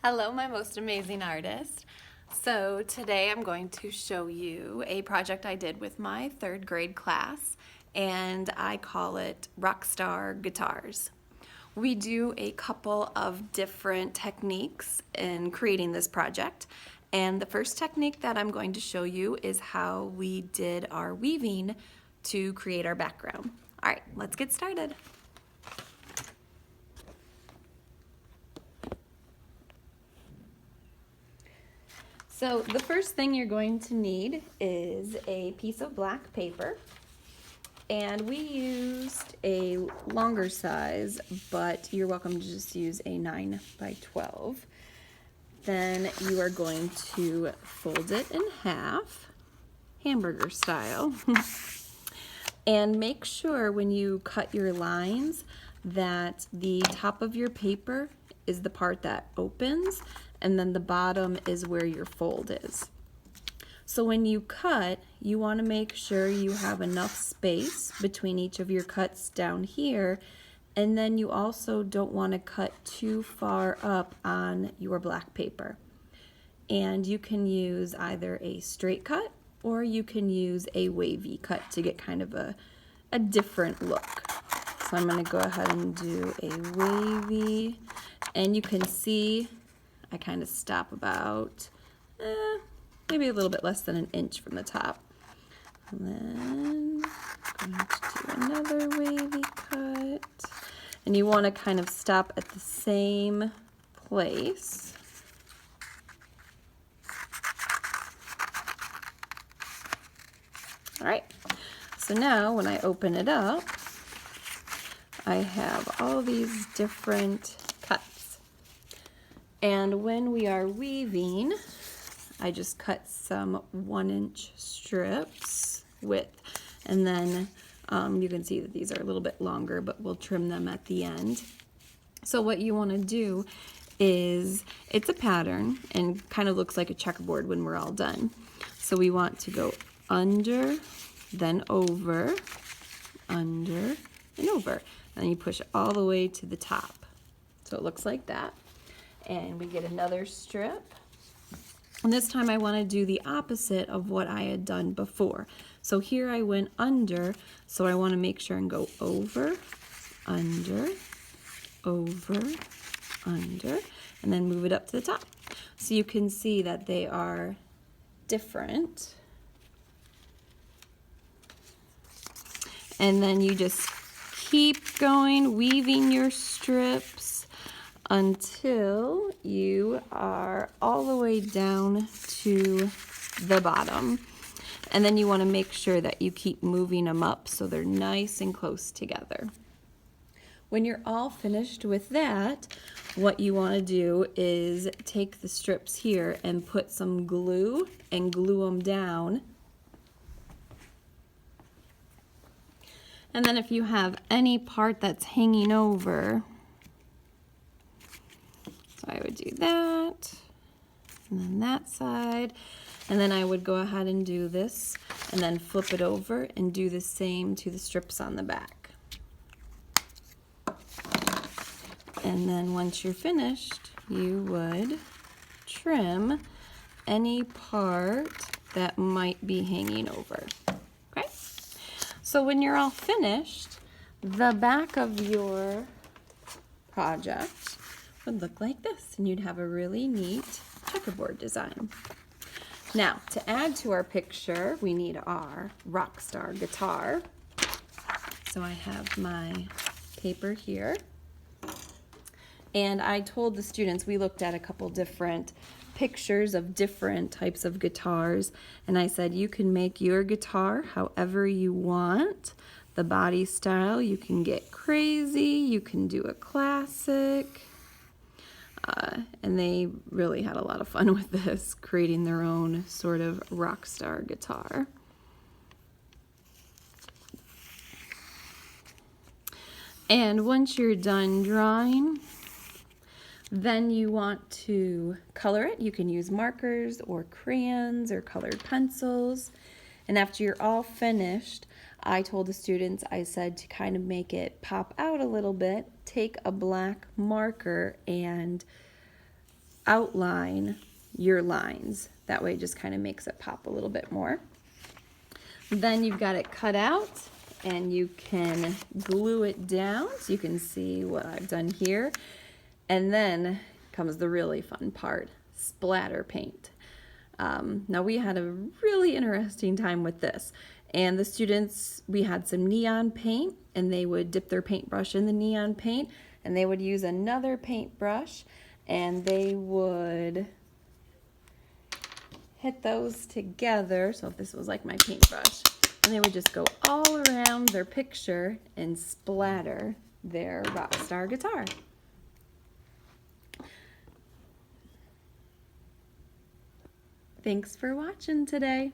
Hello, my most amazing artist. So today I'm going to show you a project I did with my third grade class, and I call it Rockstar Guitars. We do a couple of different techniques in creating this project, and the first technique that I'm going to show you is how we did our weaving to create our background. All right, let's get started. So the first thing you're going to need is a piece of black paper, and we used a longer size, but you're welcome to just use a 9 by 12. Then you are going to fold it in half, hamburger style, and make sure when you cut your lines that the top of your paper is the part that opens, and then the bottom is where your fold is. So when you cut, you want to make sure you have enough space between each of your cuts down here, and then you also don't want to cut too far up on your black paper. And you can use either a straight cut or you can use a wavy cut to get kind of a different look. So I'm going to go ahead and do a wavy, and you can see I kind of stop about maybe a little bit less than an inch from the top. And then I'm going to do another wavy cut. And you want to kind of stop at the same place. All right, so now when I open it up, I have all these different cuts. And when we are weaving, I just cut some 1-inch strips width, and then you can see that these are a little bit longer, but we'll trim them at the end. So what you want to do is, it's a pattern and kind of looks like a checkerboard when we're all done. So we want to go under, then over, under, and over. And you push it all the way to the top. So it looks like that. And we get another strip. And this time I want to do the opposite of what I had done before. So here I went under, so I want to make sure and go over, under, over, under, and then move it up to the top. So you can see that they are different. And then you just keep going, weaving your strips until you are all the way down to the bottom. And then you want to make sure that you keep moving them up so they're nice and close together. When you're all finished with that, what you want to do is take the strips here and put some glue and glue them down. And then if you have any part that's hanging over, so I would do that, and then that side, and then I would go ahead and do this, and then flip it over and do the same to the strips on the back. And then once you're finished, you would trim any part that might be hanging over. Okay? So when you're all finished, the back of your project would look like this, and you'd have a really neat checkerboard design. Now, to add to our picture, we need our Rockstar guitar. So I have my paper here, and I told the students, we looked at a couple different pictures of different types of guitars, and I said you can make your guitar however you want. The body style, you can get crazy, you can do a classic. And they really had a lot of fun with this, creating their own sort of rock star guitar. And once you're done drawing, then you want to color it. You can use markers or crayons or colored pencils. And after you're all finished, I told the students, I said to kind of make it pop out a little bit, take a black marker and outline your lines. That way it just kind of makes it pop a little bit more. Then you've got it cut out and you can glue it down. So you can see what I've done here. And then comes the really fun part, splatter paint. Now we had a really interesting time with this. And the students, we had some neon paint and they would dip their paintbrush in the neon paint and they would use another paintbrush and they would hit those together. So if this was like my paintbrush, and they would just go all around their picture and splatter their Rockstar guitar. Thanks for watching today.